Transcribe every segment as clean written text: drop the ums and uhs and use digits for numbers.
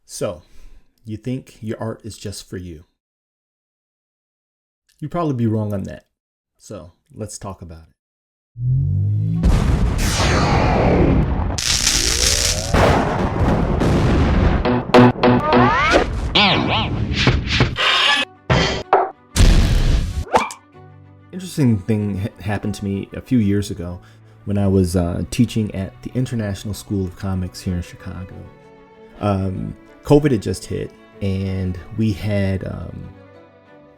So, you think your art is just for you? You'd probably be wrong on that. So, let's talk about it. Interesting thing happened to me a few years ago when I was teaching at the International School of Comics here in Chicago. COVID had just hit, and we had,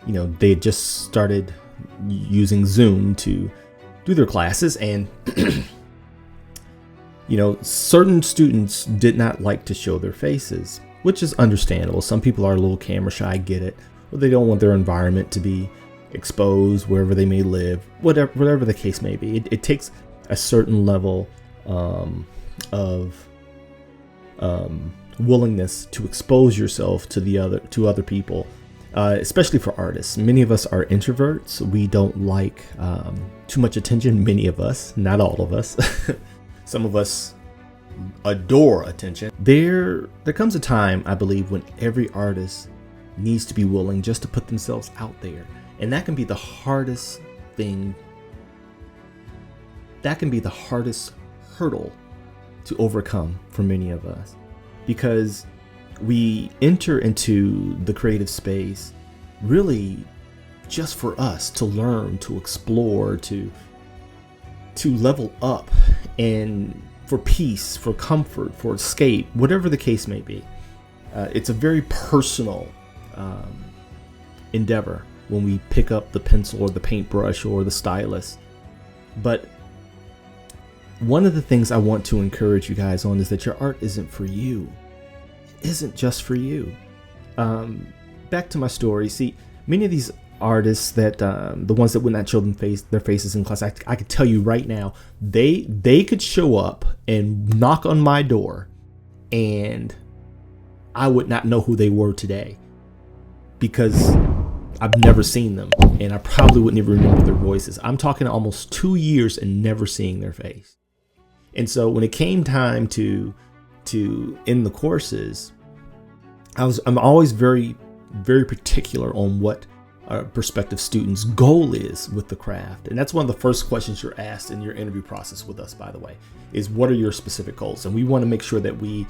they had just started using Zoom to do their classes, and certain students did not like to show their faces, which is understandable. Some people are a little camera shy, I get it, or they don't want their environment to be exposed wherever they may live, whatever the case may be. It takes a certain level of willingness to expose yourself to other people, especially for artists. Many of us are introverts. We don't like too much attention. Many of us, not all of us. Some of us adore attention. There comes a time, I believe, when every artist needs to be willing just to put themselves out there. And that can be the hardest thing. That can be the hardest hurdle to overcome for many of us, because we enter into the creative space really just for us to learn, to explore, to level up, and for peace, for comfort, for escape, whatever the case may be. It's a very personal endeavor when we pick up the pencil or the paintbrush or the stylus. But one of the things I want to encourage you guys on is that your art isn't for you. It isn't just for you. Back to my story. See, many of these artists that the ones that would not show their faces in class, I could tell you right now, they could show up and knock on my door, and I would not know who they were today, because I've never seen them, and I probably wouldn't even remember their voices. I'm talking almost 2 years and never seeing their face. And so when it came time to end the courses, I'm always very, very particular on what a prospective student's goal is with the craft. And that's one of the first questions you're asked in your interview process with us, by the way, is what are your specific goals? And we want to make sure that we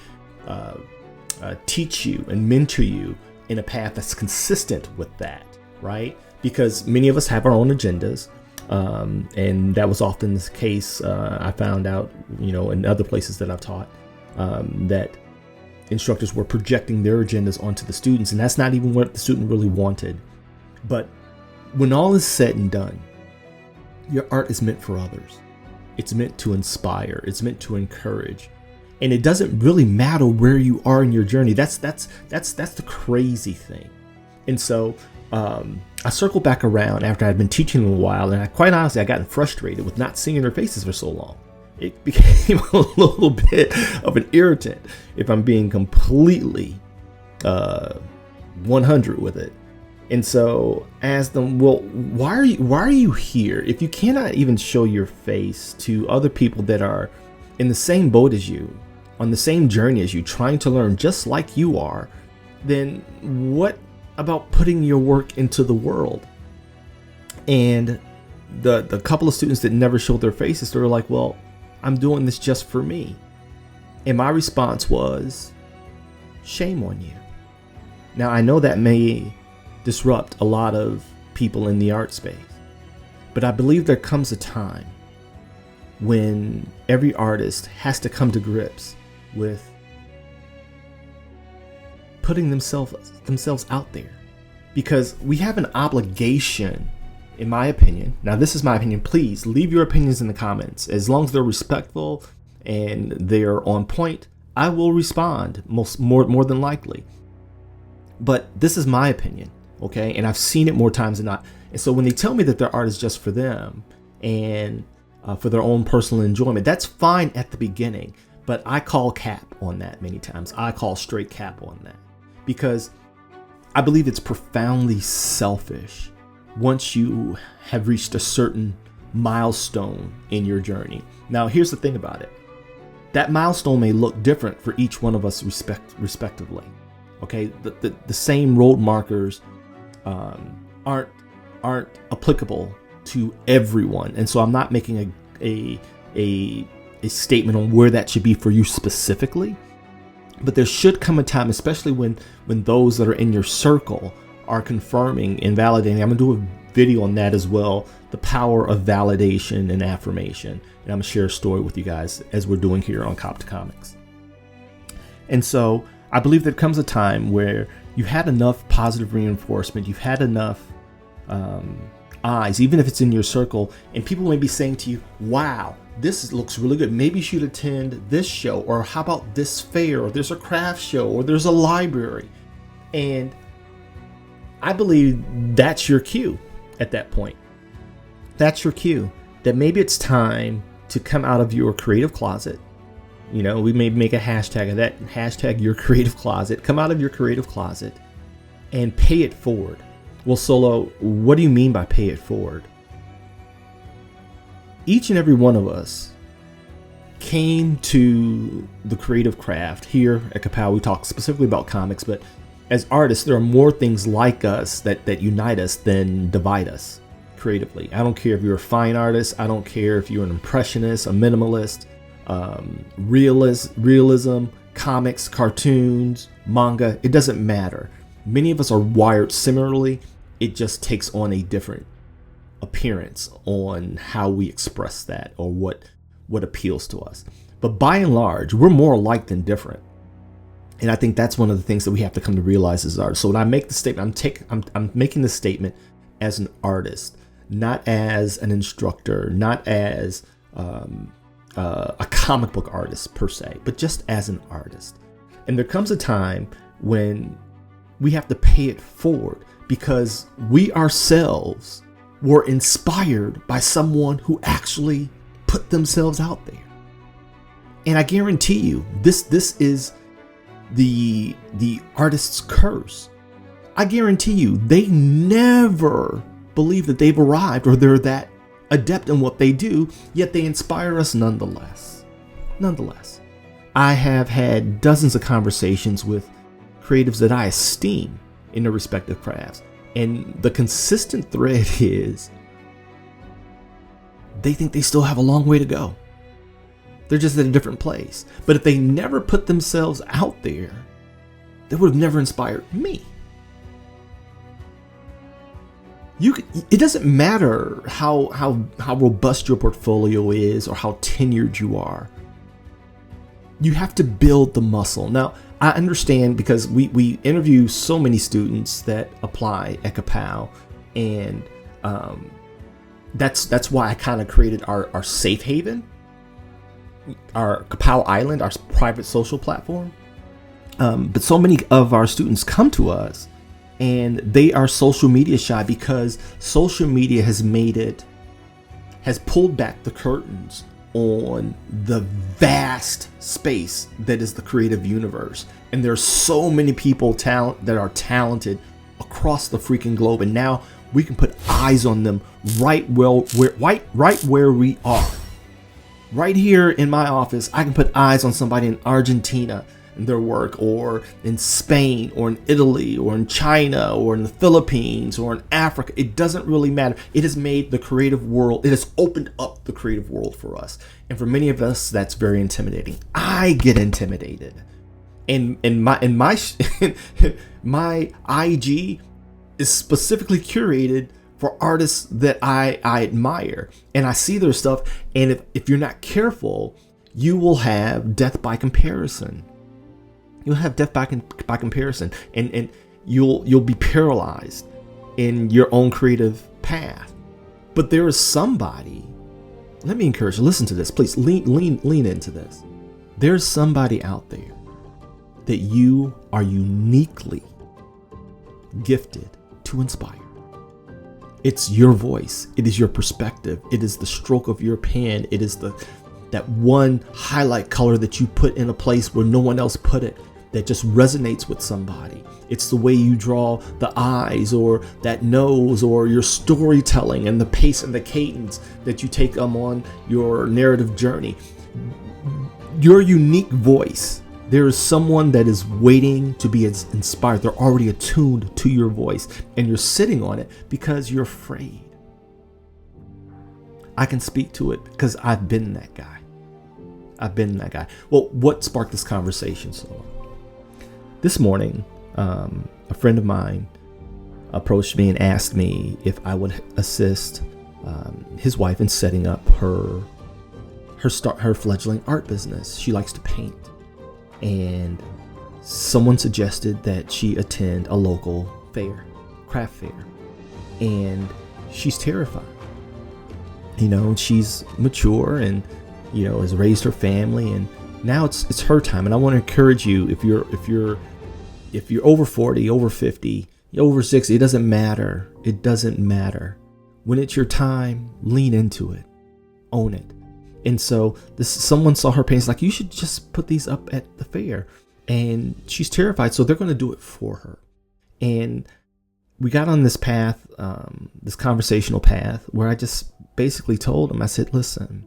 teach you and mentor you in a path that's consistent with that, right? Because many of us have our own agendas. And that was often the case. I found out, in other places that I've taught, that instructors were projecting their agendas onto the students, and that's not even what the student really wanted. But when all is said and done, your art is meant for others. It's meant to inspire. It's meant to encourage. And it doesn't really matter where you are in your journey. That's the crazy thing. And so I circled back around after I'd been teaching them a while, and quite honestly, I got frustrated with not seeing their faces for so long. It became a little bit of an irritant, if I'm being completely 100 with it. And so I asked them, well, why are you here? If you cannot even show your face to other people that are in the same boat as you, on the same journey as you, trying to learn just like you are, then what about putting your work into the world? And the couple of students that never showed their faces, they were like, well, I'm doing this just for me. And my response was, shame on you. Now, I know that may disrupt a lot of people in the art space, but I believe there comes a time when every artist has to come to grips with putting themselves out there, because we have an obligation, in my opinion. Now, this is my opinion. Please leave your opinions in the comments. As long as they're respectful and they're on point, I will respond more than likely. But this is my opinion, okay? And I've seen it more times than not. And so when they tell me that their art is just for them and for their own personal enjoyment, that's fine at the beginning. But I call cap on that many times. I call straight cap on that, because I believe it's profoundly selfish once you have reached a certain milestone in your journey. Now, here's the thing about it. That milestone may look different for each one of us respectively. Okay, the same road markers aren't applicable to everyone, and so I'm not making a statement on where that should be for you specifically. But there should come a time, especially when those that are in your circle are confirming and validating. I'm gonna do a video on that as well, the power of validation and affirmation, and I'm gonna share a story with you guys as we're doing here on Cop to Comics. And so I believe there comes a time where you had enough positive reinforcement, you've had enough eyes, even if it's in your circle, and people may be saying to you, wow, this looks really good, maybe you should attend this show, or how about this fair, or there's a craft show, or there's a library. And I believe that's your cue at that point. That's your cue that maybe it's time to come out of your creative closet. You know, we may make a hashtag of that, hashtag your creative closet. Come out of your creative closet and pay it forward. Well, Solo, what do you mean by pay it forward? Each and every one of us came to the creative craft. Here at Ka-pow, we talk specifically about comics, but as artists, there are more things like us that unite us than divide us creatively. I don't care if you're a fine artist. I don't care if you're an impressionist, a minimalist, realism, comics, cartoons, manga. It doesn't matter. Many of us are wired similarly. It just takes on a different appearance on how we express that or what appeals to us. But by and large, we're more alike than different. And I think that's one of the things that we have to come to realize as artists. So when I make the statement, I'm making the statement as an artist, not as an instructor, not as a comic book artist per se, but just as an artist. And there comes a time when we have to pay it forward because we ourselves were inspired by someone who actually put themselves out there. And I guarantee you, this is the artist's curse. I guarantee you, they never believe that they've arrived or they're that adept in what they do, yet they inspire us nonetheless. Nonetheless, I have had dozens of conversations with creatives that I esteem in their respective crafts, and the consistent thread is they think they still have a long way to go. They're just at a different place. But if they never put themselves out there, they would have never inspired me. It doesn't matter how robust your portfolio is or how tenured you are. You have to build the muscle. Now, I understand because we interview so many students that apply at Ka-pow, and that's why I kind of created our safe haven, our Ka-pow Island, our private social platform. But so many of our students come to us and they are social media shy because social media has pulled back the curtains on the vast space that is the creative universe. And there's so many people that are talented across the freaking globe. And now we can put eyes on them right where we are. Right here in my office, I can put eyes on somebody in Argentina and their work, or in Spain, or in Italy, or in China, or in the Philippines, or in Africa. It doesn't really matter. It has made the creative world, it has opened up the creative world for us. And for many of us, that's very intimidating. I get intimidated. And my IG is specifically curated for artists that I admire, and I see their stuff, and if you're not careful, you will have death by comparison. You'll have death by comparison, and you'll be paralyzed in your own creative path. But there is somebody, let me encourage you, listen to this, please, lean into this. There's somebody out there that you are uniquely gifted to inspire. It's your voice. It is your perspective. It is the stroke of your pen. It is that one highlight color that you put in a place where no one else put it, that just resonates with somebody. It's the way you draw the eyes or that nose, or your storytelling and the pace and the cadence that you take on your narrative journey. Your unique voice There is someone that is waiting to be inspired. They're already attuned to your voice, and you're sitting on it because you're afraid. I can speak to it because I've been that guy. Well, what sparked this conversation? So this morning, a friend of mine approached me and asked me if I would assist his wife in setting up her fledgling art business. She likes to paint, and someone suggested that she attend a local fair, craft fair, and she's terrified. She's mature and has raised her family, and now it's her time. And I want to encourage you, if you're over 40, over 50, over 60, it doesn't matter. It doesn't matter. When it's your time, lean into it, own it. And so someone saw her paintings, like, you should just put these up at the fair. And she's terrified, so they're going to do it for her. And we got on this path, this conversational path, where I just basically told him, I said, listen,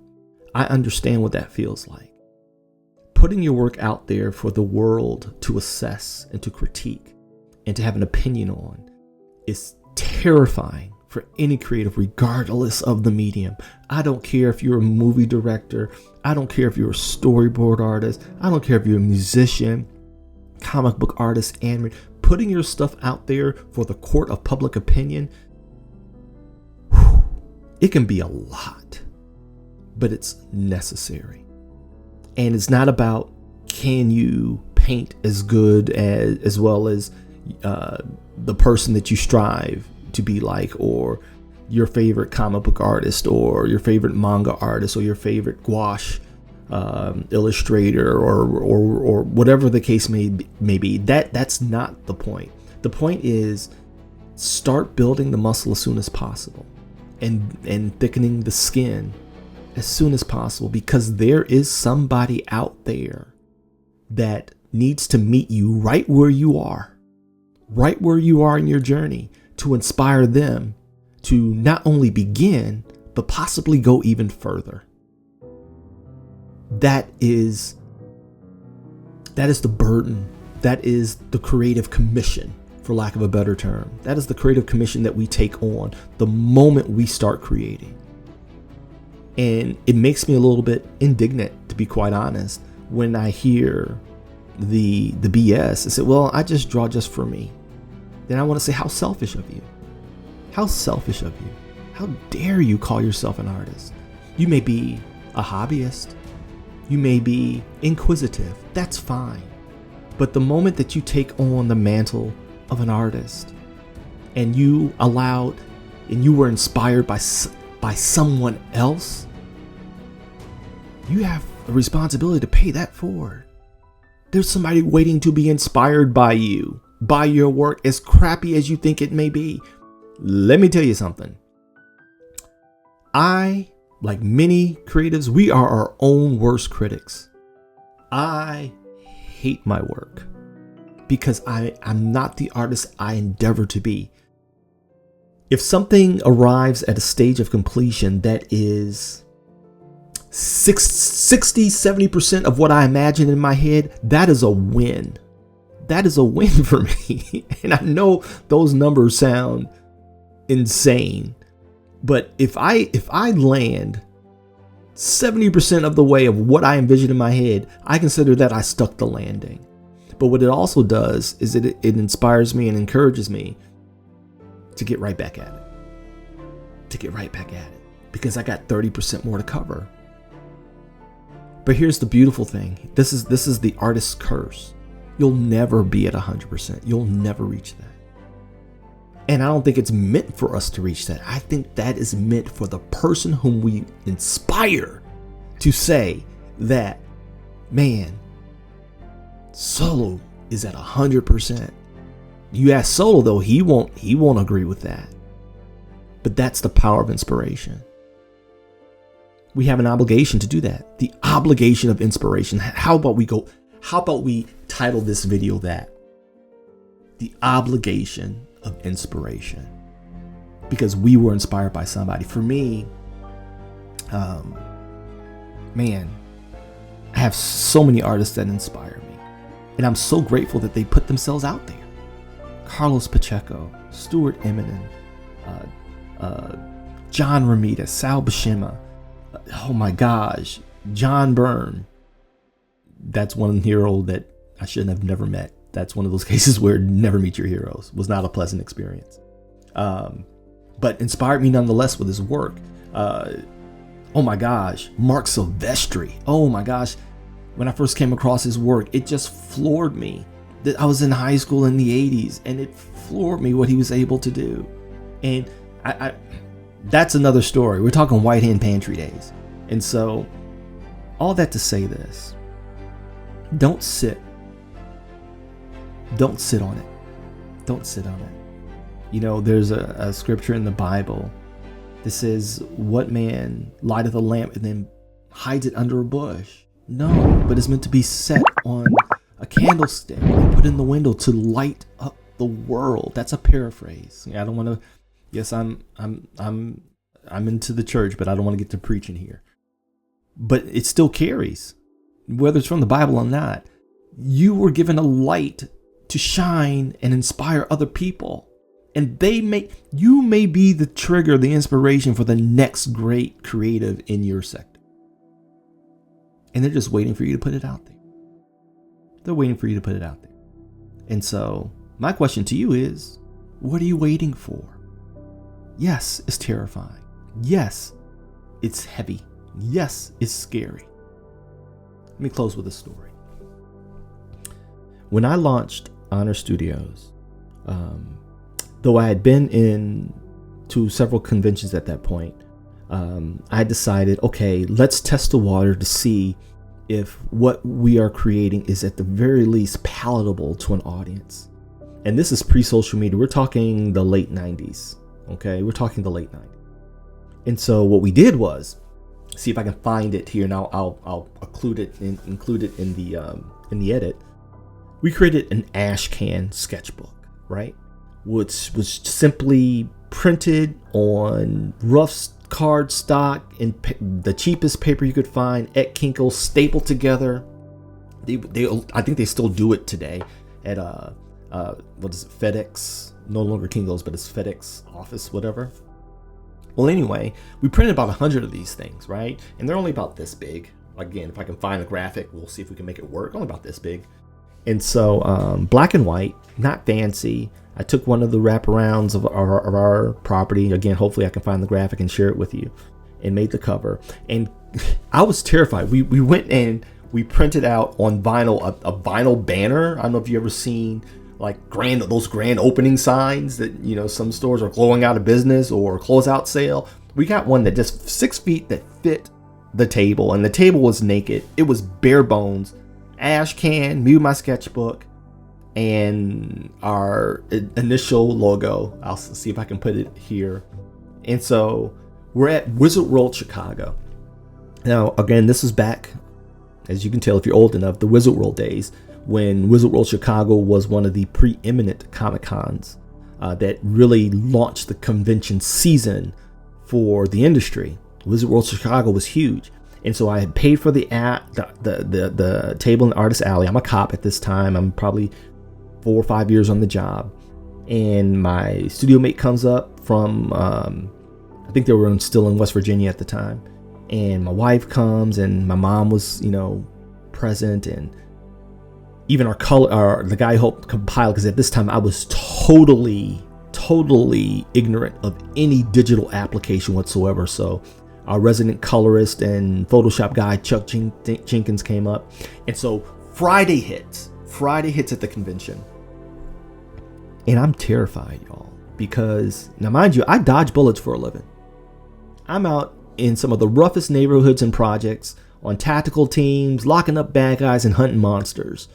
I understand what that feels like. Putting your work out there for the world to assess and to critique and to have an opinion on is terrifying for any creative, regardless of the medium. I don't care if you're a movie director. I don't care if you're a storyboard artist. I don't care if you're a musician, comic book artist, animator. Putting your stuff out there for the court of public opinion, it can be a lot, but it's necessary. And it's not about, can you paint as good as well as the person that you strive to be like, or your favorite comic book artist, or your favorite manga artist, or your favorite gouache illustrator, or whatever the case may be. That's not the point. The point is, start building the muscle as soon as possible, and thickening the skin as soon as possible, because there is somebody out there that needs to meet you right where you are in your journey, to inspire them to not only begin, but possibly go even further. That is the burden. That is the creative commission, for lack of a better term. That is the creative commission that we take on the moment we start creating. And it makes me a little bit indignant, to be quite honest, when I hear the BS. I say, well, I just draw just for me. Then I want to say, how selfish of you. How selfish of you. How dare you call yourself an artist? You may be a hobbyist. You may be inquisitive. That's fine. But the moment that you take on the mantle of an artist, and you allowed, and you were inspired by someone else, you have a responsibility to pay that forward. There's somebody waiting to be inspired by you, by your work, as crappy as you think it may be. Let me tell you something. Like many creatives, we are our own worst critics. I hate my work because I'm not the artist I endeavor to be. If something arrives at a stage of completion that is 60-70% of what I imagine in my head, that is a win. That is a win for me. And I know those numbers sound insane, but if I land 70% of the way of what I envision in my head, I consider that I stuck the landing. But what it also does is it inspires me and encourages me to get right back at it. Because I got 30% more to cover. But here's the beautiful thing. This is the artist's curse. You'll never be at 100%. You'll never reach that. And I don't think it's meant for us to reach that. I think that is meant for the person whom we inspire to say that, man, Solo is at 100%. You ask Solo though, he won't agree with that. But that's the power of inspiration. We have an obligation to do that. The obligation of inspiration. How about we title this video that? The obligation of inspiration. Because we were inspired by somebody. For me, man, I have so many artists that inspire me. And I'm so grateful that they put themselves out there. Carlos Pacheco, Stuart Eminem, John Romita, Sal Buscema, oh my gosh, John Byrne. That's one hero that I shouldn't have never met. That's one of those cases where never meet your heroes. Was not a pleasant experience. But inspired me nonetheless with his work. Oh my gosh, Mark Silvestri. Oh my gosh, when I first came across his work, it just floored me. That I was in high school in the 80s, and it floored me what he was able to do. And I that's another story. We're talking White Hand Pantry days. And so, all that to say this, don't sit on it. Don't sit on it. You know, there's a scripture in the Bible that says, what man lighteth a lamp and then hides it under a bush? No, but it's meant to be set on a candlestick and put in the window to light up the world. That's a paraphrase. I don't want to. Yes, I'm into the church, but I don't want to get to preaching here. But it still carries, whether it's from the Bible or not. You were given a light to shine and inspire other people. And you may be the trigger, the inspiration for the next great creative in your sector. And they're just waiting for you to put it out there. They're waiting for you to put it out there. And so my question to you is, what are you waiting for? Yes, it's terrifying. Yes, it's heavy. Yes, it's scary. Let me close with a story. When I launched Honor Studios, though I had been to several conventions at that point, I decided, okay, let's test the water to see if what we are creating is at the very least palatable to an audience. And this is pre-social media. We're talking the late 90s. Okay, we're talking the late 90s. And so what we did was, see if I can find it here, and I'll include it in the edit. We created an ash can sketchbook, right? Which was simply printed on rough card stock and the cheapest paper you could find at Kinko's, stapled together. I think they still do it today at what is it, FedEx? No longer Kinko's, but it's FedEx office, whatever. Well, anyway, we printed about 100 of these things, right? And they're only about this big. Again, if I can find the graphic, we'll see if we can make it work. Only about this big. And so, black and white, not fancy. I took one of the wraparounds of our property. Again, hopefully I can find the graphic and share it with you. And made the cover. And I was terrified. We went and we printed out on vinyl a vinyl banner. I don't know if you ever seen like those grand opening signs that, you know, some stores are going out of business or closeout sale. We got one that just 6 feet that fit the table, and the table was naked. It was bare bones. Ash can, me with my sketchbook, and our initial logo. I'll see if I can put it here. And so we're at Wizard World Chicago. Now, again, this is back, as you can tell if you're old enough, the Wizard World days, when Wizard World Chicago was one of the preeminent Comic-Cons that really launched the convention season for the industry. Wizard World Chicago was huge. And so I had paid for the table in the Artist Alley. I'm a cop at this time. I'm probably 4 or 5 years on the job. And my studio mate comes up from, I think they were still in West Virginia at the time. And my wife comes, and my mom was, present, and even the guy who helped compile, because at this time I was totally ignorant of any digital application whatsoever. So our resident colorist and Photoshop guy, Chuck Jenkins, came up. And so Friday hits at the convention. And I'm terrified, y'all, because now, mind you, I dodge bullets for a living. I'm out in some of the roughest neighborhoods and projects on tactical teams, locking up bad guys and hunting monsters.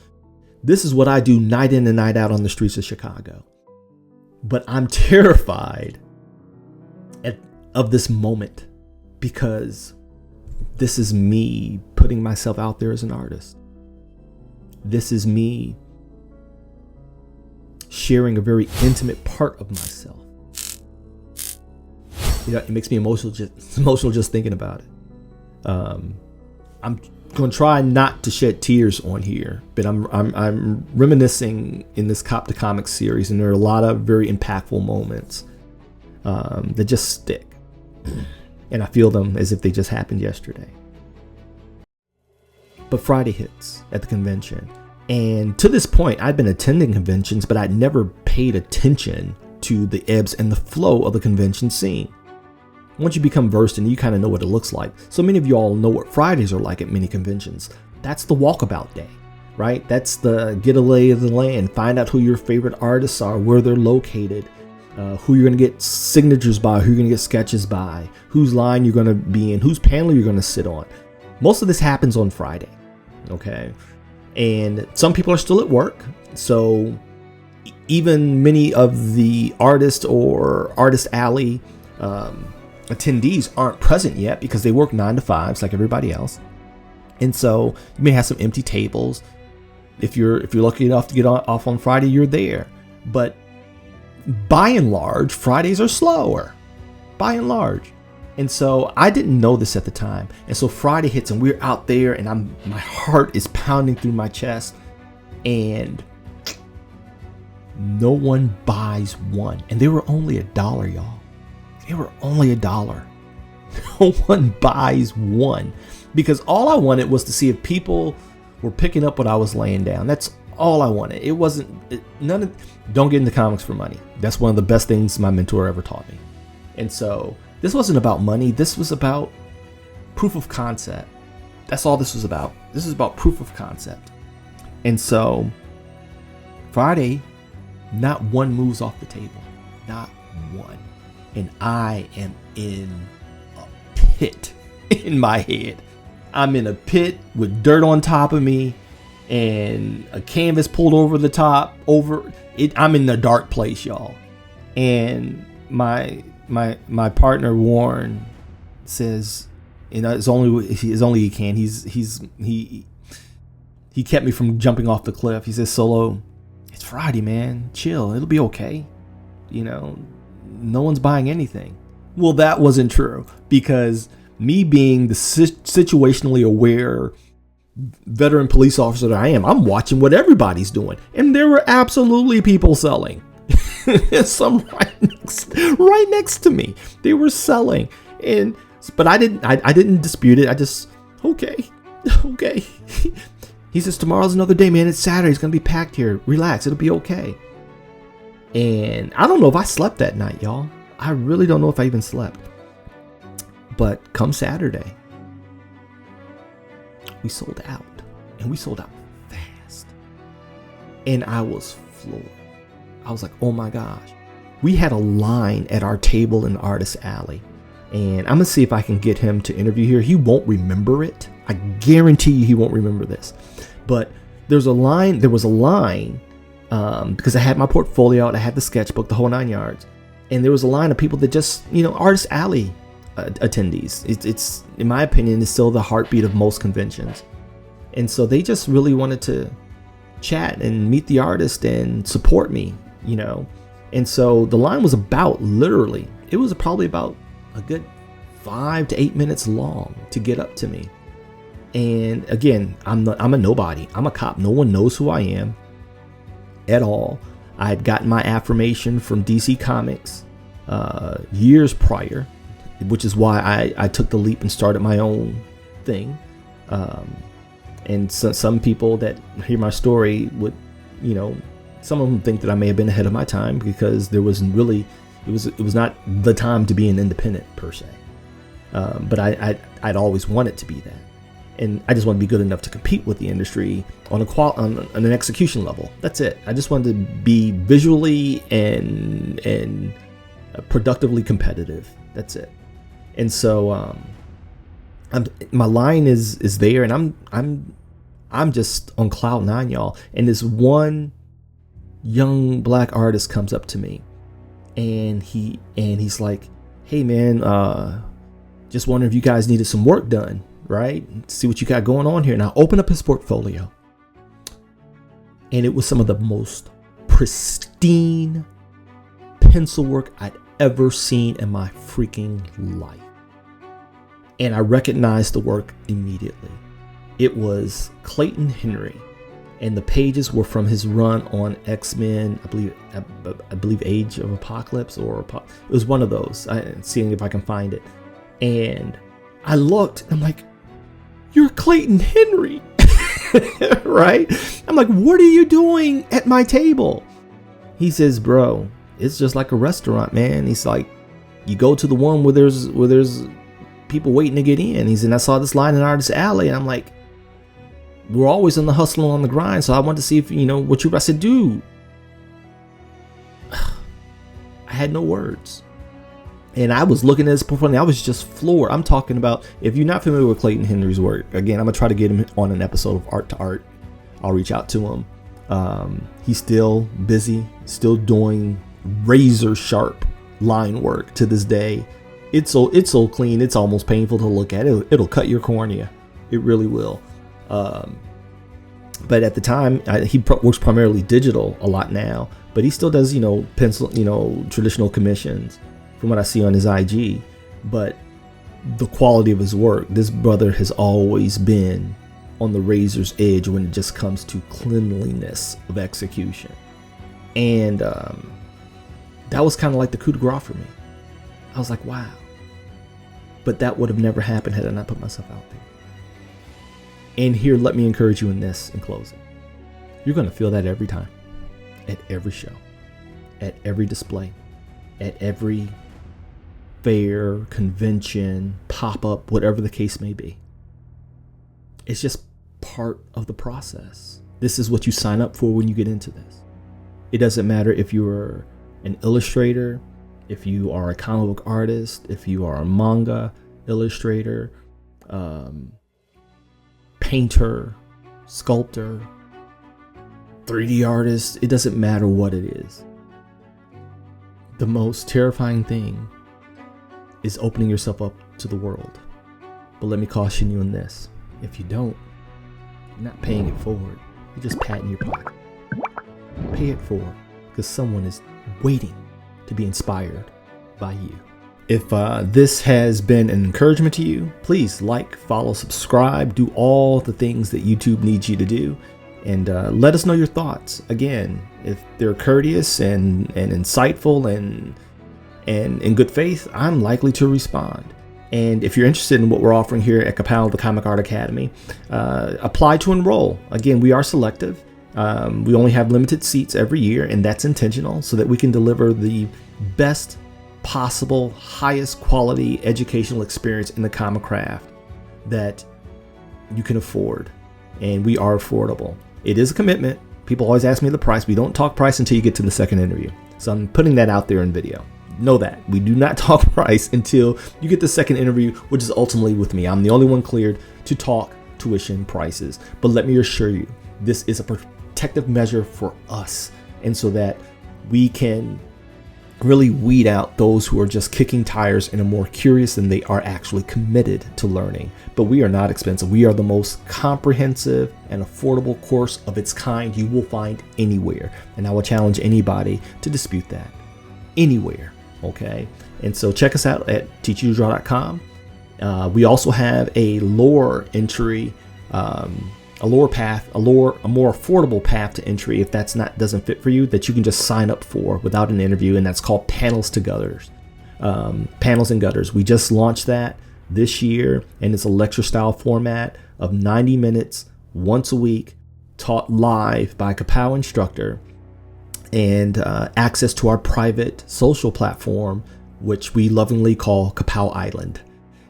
This is what I do night in and night out on the streets of Chicago. But I'm terrified of this moment, because this is me putting myself out there as an artist. This is me sharing a very intimate part of myself. It makes me emotional just thinking about it. I'm gonna try not to shed tears on here, but I'm reminiscing in this Cop to Comics series, and there are a lot of very impactful moments that just stick, and I feel them as if they just happened yesterday. But Friday hits at the convention, and to this point, I'd been attending conventions, but I'd never paid attention to the ebbs and the flow of the convention scene. Once you become versed in it, you kind of know what it looks like. So many of you all know what Fridays are like at many conventions. That's the walkabout day, right? That's the get a lay of the land, find out who your favorite artists are, where they're located, who you're going to get signatures by, who you're going to get sketches by, whose line you're going to be in, whose panel you're going to sit on. Most of this happens on Friday, okay? And some people are still at work, so even many of the artist or artist alley attendees aren't present yet because they work 9 to 5s like everybody else, and so you may have some empty tables. If you're lucky enough to get off on Friday, you're there. But by and large, Fridays are slower, by and large. And so I didn't know this at the time, and so Friday hits and we're out there, and my heart is pounding through my chest, and no one buys one, and they were only $1, y'all. They were only $1. No one buys one, because all I wanted was to see if people were picking up what I was laying down. That's all I wanted. It wasn't don't get into comics for money. That's one of the best things my mentor ever taught me. And so this wasn't about money. This was about proof of concept. That's all this was about. This is about proof of concept. And so Friday, not one moves off the table. Not one. And I am in a pit in my head. I'm in a pit with dirt on top of me and a canvas pulled over the top. I'm in the dark place, y'all. And my partner Warren says, it's only he can. He kept me from jumping off the cliff. He says, Solo, it's Friday, man. Chill. It'll be okay. No one's buying anything. Well, that wasn't true, because me being the situationally aware veteran police officer that I am, I'm watching what everybody's doing, and there were absolutely people selling. Some right next to me, they were selling, but I didn't dispute it. I just okay. He says, tomorrow's another day, man. It's Saturday. It's gonna be packed here. Relax. It'll be okay. And I don't know if I slept that night, y'all. I really don't know if I even slept. But come Saturday, we sold out. And we sold out fast. And I was floored. I was like, oh my gosh. We had a line at our table in Artist Alley. And I'm going to see if I can get him to interview here. He won't remember it. I guarantee you he won't remember this. But there was a line because I had my portfolio out, I had the sketchbook, the whole 9 yards, and there was a line of people that just, Artist Alley attendees. It's in my opinion, is still the heartbeat of most conventions, and so they just really wanted to chat and meet the artist and support me, and so the line was probably about a good 5 to 8 minutes long to get up to me. And again, I'm a nobody. I'm a cop. No one knows who I am at all. I had gotten my affirmation from DC Comics years prior, which is why I took the leap and started my own thing. And so, some people that hear my story would, some of them think that I may have been ahead of my time, because there wasn't really, it was not the time to be an independent per se. But I'd always wanted to be that. And I just want to be good enough to compete with the industry on an execution level. That's it. I just wanted to be visually and productively competitive. That's it. And so my line is there, and I'm just on cloud 9, y'all. And this one young black artist comes up to me, and he's like, "Hey man, just wondering if you guys needed some work done, right? See what you got going on here." And I open up his portfolio, and it was some of the most pristine pencil work I'd ever seen in my freaking life. And I recognized the work immediately. It was Clayton Henry, and the pages were from his run on X-Men, I believe Age of Apocalypse, or it was one of those. Seeing if I can find it. And I looked, I'm like, you're Clayton Henry, right? I'm like, what are you doing at my table? He says, bro, it's just like a restaurant, man. He's like, you go to the one where there's people waiting to get in. He said, I saw this line in Artist Alley, and I'm like, we're always on the hustle and on the grind, so I wanted to see if, what you, I said, dude, I had no words. And I was looking at his portfolio, I was just floored. I'm talking about, if you're not familiar with Clayton Henry's work, again, I'm going to try to get him on an episode of Art to Art. I'll reach out to him. He's still busy, still doing razor sharp line work to this day. It's so clean, it's almost painful to look at. It'll cut your cornea. It really will. But at the time, he works primarily digital a lot now, but he still does, pencil, traditional commissions from what I see on his IG. But the quality of his work, this brother has always been on the razor's edge when it just comes to cleanliness of execution. And that was kind of like the coup de grace for me. I was like, wow. But that would have never happened had I not put myself out there. And here, let me encourage you in this in closing. You're going to feel that every time, at every show, at every display, at every fair, convention, pop-up, whatever the case may be. It's just part of the process. This is what you sign up for when you get into this. It doesn't matter if you're an illustrator, if you are a comic book artist, if you are a manga illustrator, painter, sculptor, 3D artist, it doesn't matter what it is. The most terrifying thing is opening yourself up to the world. But let me caution you in this. If you don't, you're not paying it forward. You're just patting your pocket. Pay it forward, because someone is waiting to be inspired by you. If this has been an encouragement to you, please like, follow, subscribe, do all the things that YouTube needs you to do. And let us know your thoughts. Again, if they're courteous and insightful and in good faith, I'm likely to respond. And if you're interested in what we're offering here at Ka-pow, the Comic Art Academy, apply to enroll. Again, we are selective. We only have limited seats every year, and that's intentional so that we can deliver the best possible, highest quality educational experience in the comic craft that you can afford. And we are affordable. It is a commitment. People always ask me the price. We don't talk price until you get to the second interview. So I'm putting that out there in video. Know that. We do not talk price until you get the second interview, which is ultimately with me. I'm the only one cleared to talk tuition prices. But let me assure you, this is a protective measure for us. And so that we can really weed out those who are just kicking tires and are more curious than they are actually committed to learning. But we are not expensive. We are the most comprehensive and affordable course of its kind you will find anywhere. And I will challenge anybody to dispute that. Anywhere. Okay? And so check us out at teachyoutodraw.com. We also have a lore entry, a more affordable path to entry if doesn't fit for you, that you can just sign up for without an interview, and that's called Panels to Gutters. Panels and Gutters. We just launched that this year, and it's a lecture style format of 90 minutes once a week, taught live by a Ka-pow instructor, and access to our private social platform, which we lovingly call Ka-pow Island.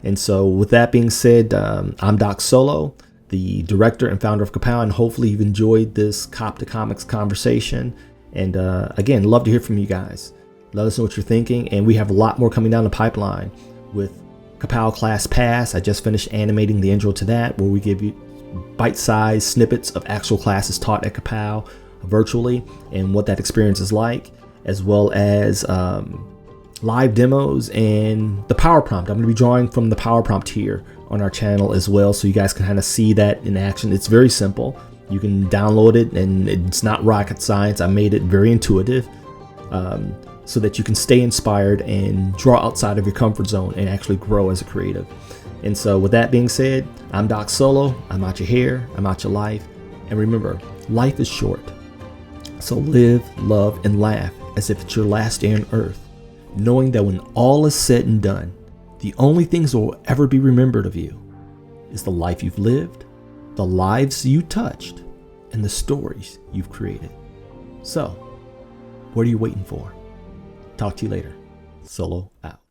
And so with that being said, I'm Doc Solo, the director and founder of Ka-pow, and hopefully you've enjoyed this Cop to Comics conversation. And again, love to hear from you guys. Let us know what you're thinking, and we have a lot more coming down the pipeline with Ka-pow Class Pass. I just finished animating the intro to that, where we give you bite-sized snippets of actual classes taught at Ka-pow virtually and what that experience is like, as well as live demos and the power prompt. I'm going to be drawing from the power prompt here on our channel as well, so you guys can kind of see that in action. It's very simple. You can download it, and it's not rocket science. I made it very intuitive so that you can stay inspired and draw outside of your comfort zone and actually grow as a creative. And so with that being said, I'm Doc Solo. I'm out your hair. I'm out your life. And remember, life is short. So live, love, and laugh as if it's your last day on earth, knowing that when all is said and done, the only things that will ever be remembered of you is the life you've lived, the lives you touched, and the stories you've created. So, what are you waiting for? Talk to you later. Solo out.